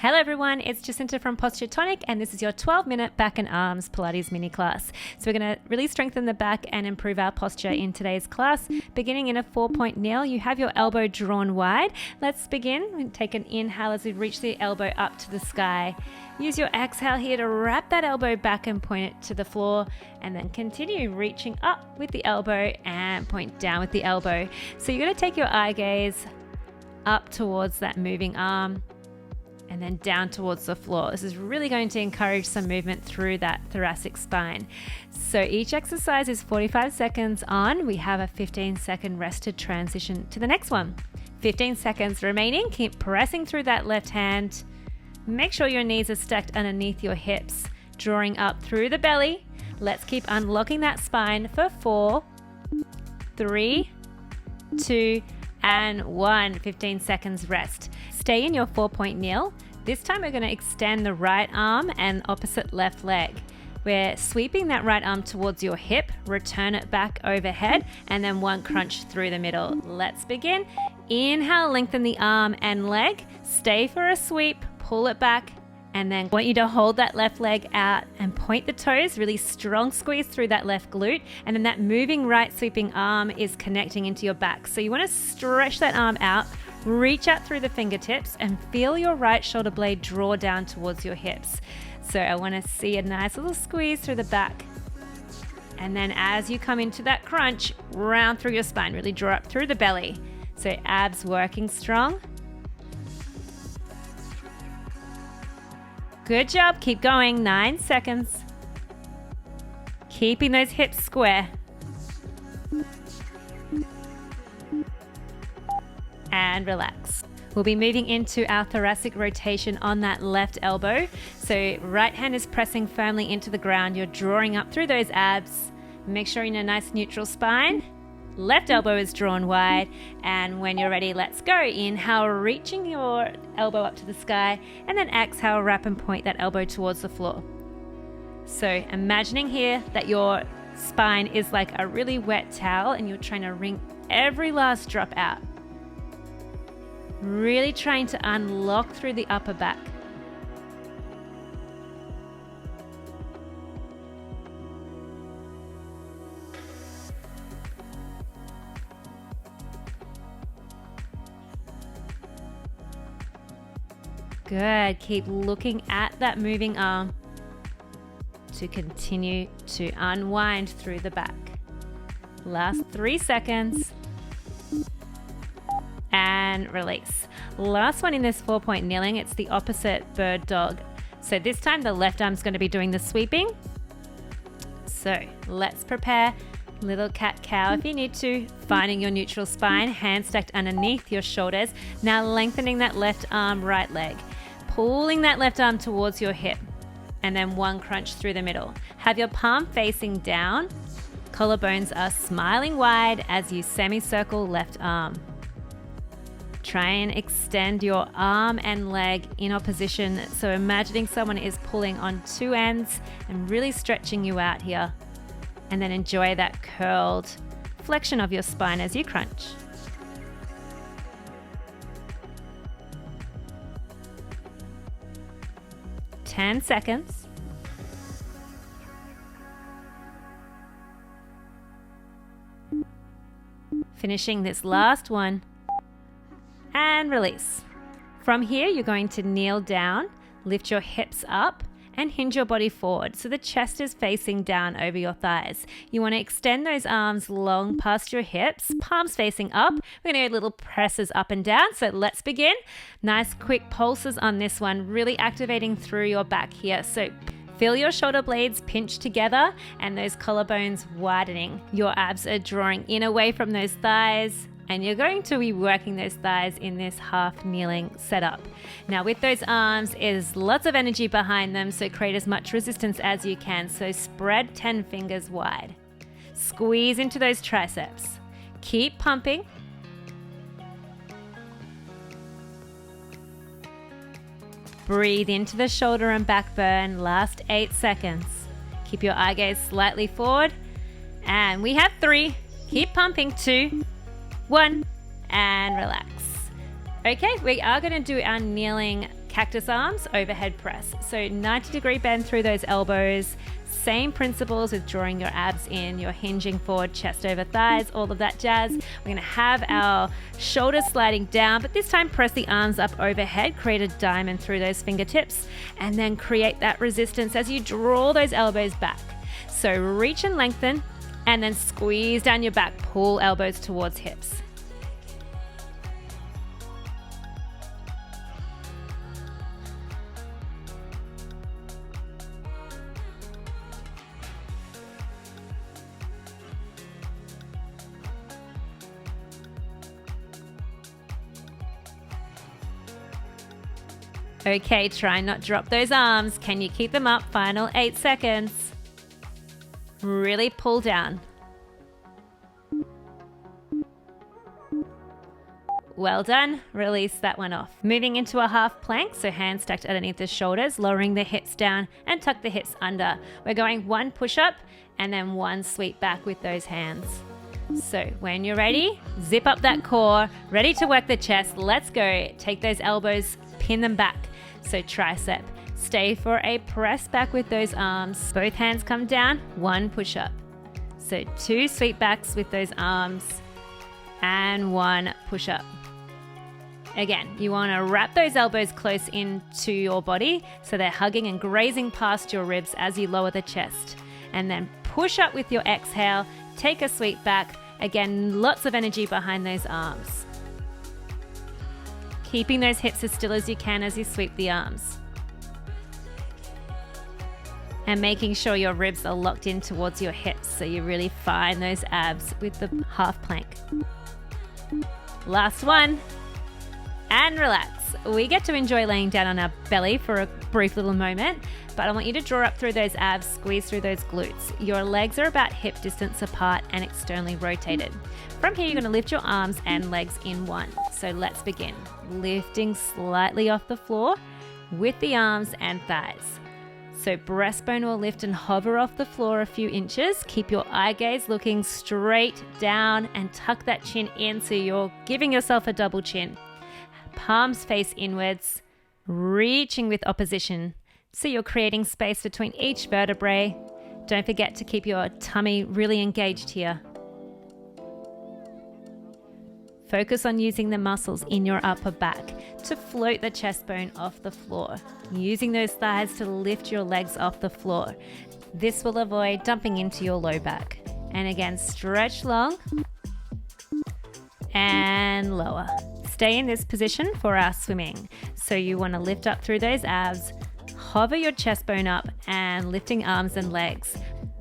Hello everyone, it's Jacinta from Tonic, and this is your 12-minute back and arms Pilates mini class. So we're going to really strengthen the back and improve our posture in today's class. Beginning in a 4-point kneel, you have your elbow drawn wide. Let's begin. Take an inhale as we reach the elbow up to the sky. Use your exhale here to wrap that elbow back and point it to the floor, and then continue reaching up with the elbow and point down with the elbow. So you're going to take your eye gaze up towards that moving arm and then down towards the floor. This is really going to encourage some movement through that thoracic spine. So each exercise is 45 seconds on. We have a 15-second rest to transition to the next one. 15 seconds remaining. Keep pressing through that left hand. Make sure your knees are stacked underneath your hips, drawing up through the belly. Let's keep unlocking that spine for 4, 3, 2, and 1. 15 seconds rest. Stay in your 4-point kneel. This time we're going to extend the right arm and opposite left leg. We're sweeping that right arm towards your hip, return it back overhead, and then one crunch through the middle. Let's begin. Inhale, lengthen the arm and leg. Stay for a sweep, pull it back, and then I want you to hold that left leg out and point the toes, really strong squeeze through that left glute, and then that moving right sweeping arm is connecting into your back. So you want to stretch that arm out, reach out through the fingertips, and feel your right shoulder blade draw down towards your hips. So I want to see a nice little squeeze through the back. And then as you come into that crunch, round through your spine, really draw up through the belly. So abs working strong. Good job, keep going, 9 seconds. Keeping those hips square. And relax. We'll be moving into our thoracic rotation on that left elbow. So right hand is pressing firmly into the ground. You're drawing up through those abs. Make sure you're in a nice neutral spine. Left elbow is drawn wide, and when you're ready, let's go. Inhale, reaching your elbow up to the sky, and then exhale, wrap and point that elbow towards the floor. So imagining here that your spine is like a really wet towel and you're trying to wring every last drop out. Really trying to unlock through the upper back. Good. Keep looking at that moving arm to continue to unwind through the back. Last 3 seconds. And release. Last one in this 4-point kneeling. It's the opposite bird dog. So this time the left arm's going to be doing the sweeping. So let's prepare. Little cat-cow if you need to. Finding your neutral spine. Hands stacked underneath your shoulders. Now lengthening that left arm, right leg. Pulling that left arm towards your hip, and then one crunch through the middle. Have your palm facing down. Collarbones are smiling wide as you semicircle left arm. Try and extend your arm and leg in opposition. So imagining someone is pulling on 2 ends and really stretching you out here. And then enjoy that curled flexion of your spine as you crunch. Ten seconds. Finishing this last one. And release. From here, you're going to kneel down, lift your hips up, and hinge your body forward so the chest is facing down over your thighs. You want to extend those arms long past your hips, palms facing up. We're going to do little presses up and down. So let's begin. Nice quick pulses on this one, really activating through your back here. So feel your shoulder blades pinch together and those collarbones widening. Your abs are drawing in away from those thighs. And you're going to be working those thighs in this half kneeling setup. Now with those arms is lots of energy behind them, so create as much resistance as you can. So spread 10 fingers wide. Squeeze into those triceps. Keep pumping. Breathe into the shoulder and back burn. Last 8 seconds. Keep your eye gaze slightly forward. And we have 3. Keep pumping. 2, 1, and relax. Okay, we are going to do our kneeling Cactus arms, overhead press. So 90-degree bend through those elbows. Same principles with drawing your abs in, you're hinging forward, chest over thighs, all of that jazz. We're gonna have our shoulders sliding down, but this time press the arms up overhead, create a diamond through those fingertips, and then create that resistance as you draw those elbows back. So reach and lengthen, and then squeeze down your back, pull elbows towards hips. Okay, try not drop those arms. Can you keep them up? Final 8 seconds. Really pull down. Well done. Release that one off. Moving into a half plank, so hands stacked underneath the shoulders, lowering the hips down and tuck the hips under. We're going 1 push-up and then 1 sweep back with those hands. So when you're ready, zip up that core, ready to work the chest. Let's go. Take those elbows, pin them back. So tricep. Stay for a press back with those arms. Both hands come down, 1 push-up. So 2 sweep backs with those arms and 1 push-up. Again, you want to wrap those elbows close into your body so they're hugging and grazing past your ribs as you lower the chest. And then push up with your exhale, take a sweep back. Again, lots of energy behind those arms. Keeping those hips as still as you can as you sweep the arms. And making sure your ribs are locked in towards your hips so you really find those abs with the half plank. Last one. And relax. We get to enjoy laying down on our belly for a brief little moment, but I want you to draw up through those abs, squeeze through those glutes. Your legs are about hip distance apart and externally rotated. From here, you're going to lift your arms and legs in one. So let's begin. Lifting slightly off the floor with the arms and thighs. So breastbone will lift and hover off the floor a few inches. Keep your eye gaze looking straight down and tuck that chin in so you're giving yourself a double chin. Palms face inwards, reaching with opposition. So you're creating space between each vertebrae. Don't forget to keep your tummy really engaged here. Focus on using the muscles in your upper back to float the chest bone off the floor, using those thighs to lift your legs off the floor. This will avoid dumping into your low back. And again, stretch long and lower. Stay in this position for our swimming. So you want to lift up through those abs, hover your chest bone up and lifting arms and legs.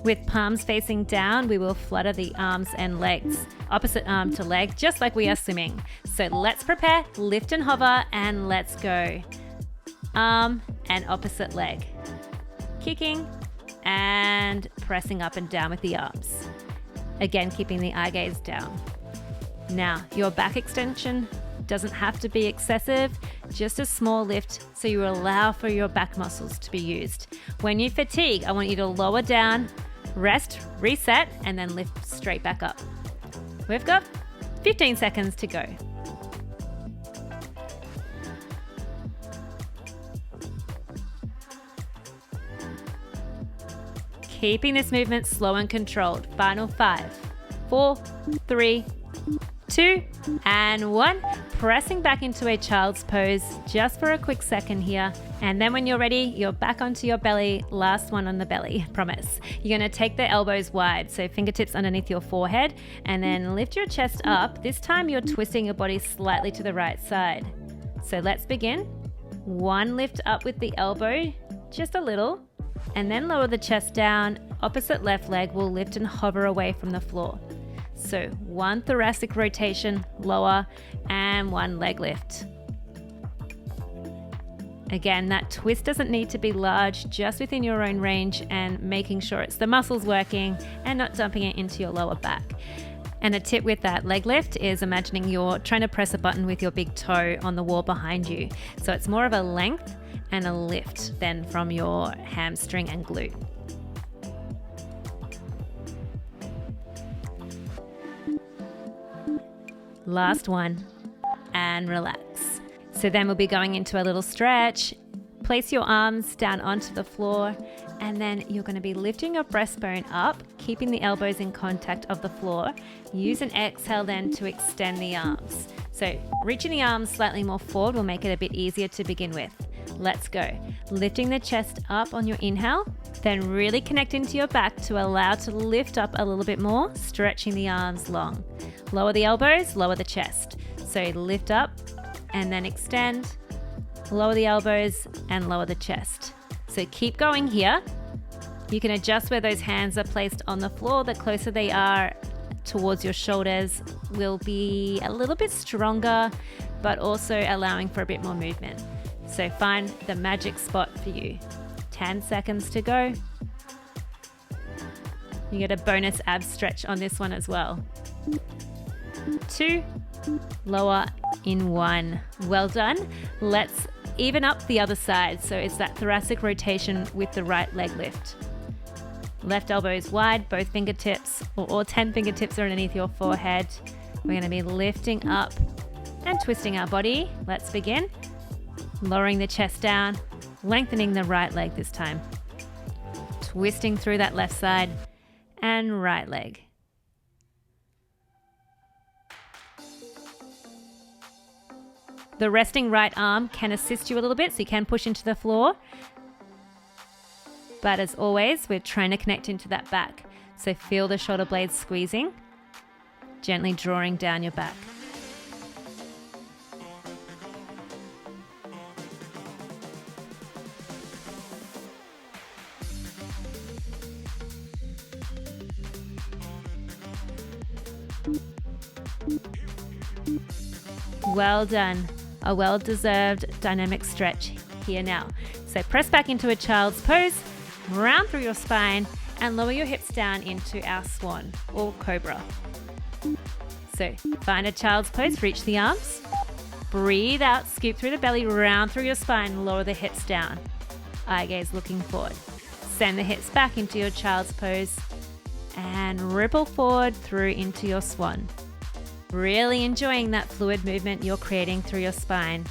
With palms facing down, we will flutter the arms and legs, opposite arm to leg, just like we are swimming. So let's prepare, lift and hover, and let's go. Arm and opposite leg. Kicking and pressing up and down with the arms. Again, keeping the eye gaze down. Now, your back extension doesn't have to be excessive, just a small lift so you allow for your back muscles to be used. When you fatigue, I want you to lower down, rest, reset, and then lift straight back up. We've got 15 seconds to go. Keeping this movement slow and controlled. Final 5, 4, 3, 2, and 1. Pressing back into a child's pose just for a quick second here. And then when you're ready, you're back onto your belly. Last one on the belly, promise. You're going to take the elbows wide, so fingertips underneath your forehead, and then lift your chest up. This time you're twisting your body slightly to the right side. So let's begin. 1 lift up with the elbow, just a little, and then lower the chest down. Opposite left leg will lift and hover away from the floor. So 1 thoracic rotation, lower, and 1 leg lift. Again, that twist doesn't need to be large, just within your own range and making sure it's the muscles working and not dumping it into your lower back. And a tip with that leg lift is imagining you're trying to press a button with your big toe on the wall behind you. So it's more of a length and a lift than from your hamstring and glute. Last one, and relax. So then we'll be going into a little stretch. Place your arms down onto the floor, and then you're going to be lifting your breastbone up, keeping the elbows in contact of the floor. Use an exhale then to extend the arms. So reaching the arms slightly more forward will make it a bit easier to begin with. Let's go. Lifting the chest up on your inhale, then really connect into your back to allow to lift up a little bit more, stretching the arms long. Lower the elbows, lower the chest. So lift up and then extend. Lower the elbows and lower the chest. So keep going here. You can adjust where those hands are placed on the floor. The closer they are towards your shoulders will be a little bit stronger, but also allowing for a bit more movement. So find the magic spot for you. 10 seconds to go. You get a bonus ab stretch on this one as well. 2, lower in 1. Well done. Let's even up the other side. So it's that thoracic rotation with the right leg lift. Left elbow is wide, both fingertips or 10 fingertips are underneath your forehead. We're going to be lifting up and twisting our body. Let's begin. Lowering the chest down, lengthening the right leg this time. Twisting through that left side and right leg. The resting right arm can assist you a little bit, so you can push into the floor. But as always, we're trying to connect into that back. So feel the shoulder blades squeezing, gently drawing down your back. Well done. A well-deserved dynamic stretch here now. So press back into a child's pose, round through your spine, and lower your hips down into our swan or cobra. So find a child's pose, reach the arms, breathe out, scoop through the belly, round through your spine, lower the hips down. Eye gaze looking forward. Send the hips back into your child's pose and ripple forward through into your swan. Really enjoying that fluid movement you're creating through your spine.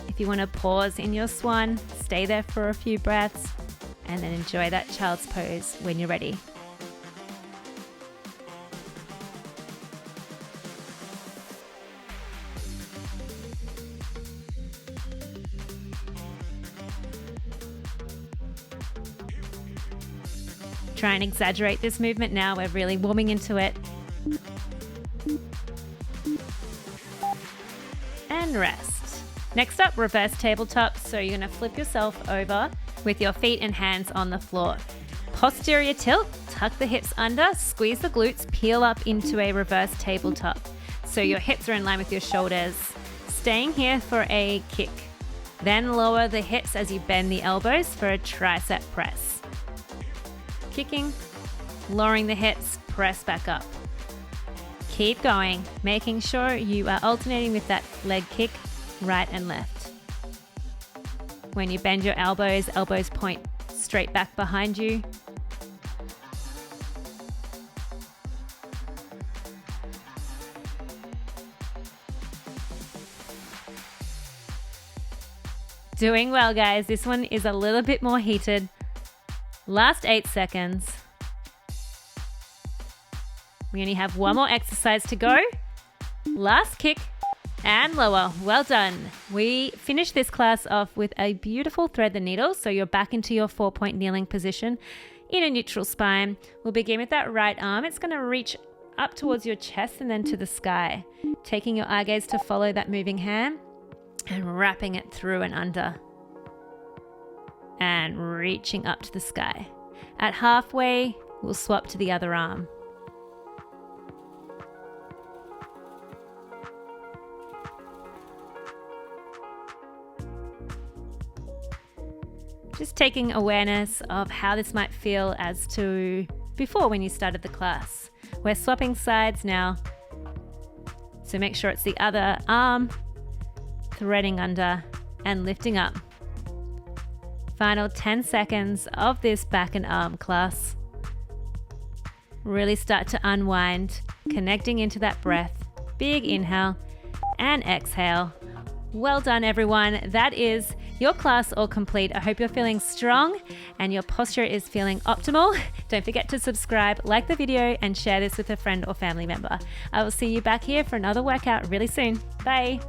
If you want to pause in your swan, stay there for a few breaths and then enjoy that child's pose when you're ready. Try and exaggerate this movement now. We're really warming into it. And rest. Next up, reverse tabletop. So you're going to flip yourself over with your feet and hands on the floor. Posterior tilt, tuck the hips under, squeeze the glutes, peel up into a reverse tabletop. So your hips are in line with your shoulders. Staying here for a kick. Then lower the hips as you bend the elbows for a tricep press. Kicking, lowering the hips, press back up. Keep going, making sure you are alternating with that leg kick, right and left. When you bend your elbows, elbows point straight back behind you. Doing well, guys. This one is a little bit more heated. Last 8 seconds. We only have one more exercise to go. Last kick and lower. Well done. We finished this class off with a beautiful thread the needle. So you're back into your 4-point kneeling position in a neutral spine. We'll begin with that right arm. It's going to reach up towards your chest and then to the sky. Taking your eye gaze to follow that moving hand and wrapping it through and under. And reaching up to the sky. At halfway, we'll swap to the other arm. Just taking awareness of how this might feel as to before when you started the class. We're swapping sides now. So make sure it's the other arm, threading under and lifting up. Final 10 seconds of this back and arm class. Really start to unwind, connecting into that breath. Big inhale and exhale. Well done, everyone. That is your class all complete. I hope you're feeling strong and your posture is feeling optimal. Don't forget to subscribe, like the video, and share this with a friend or family member. I will see you back here for another workout really soon. Bye.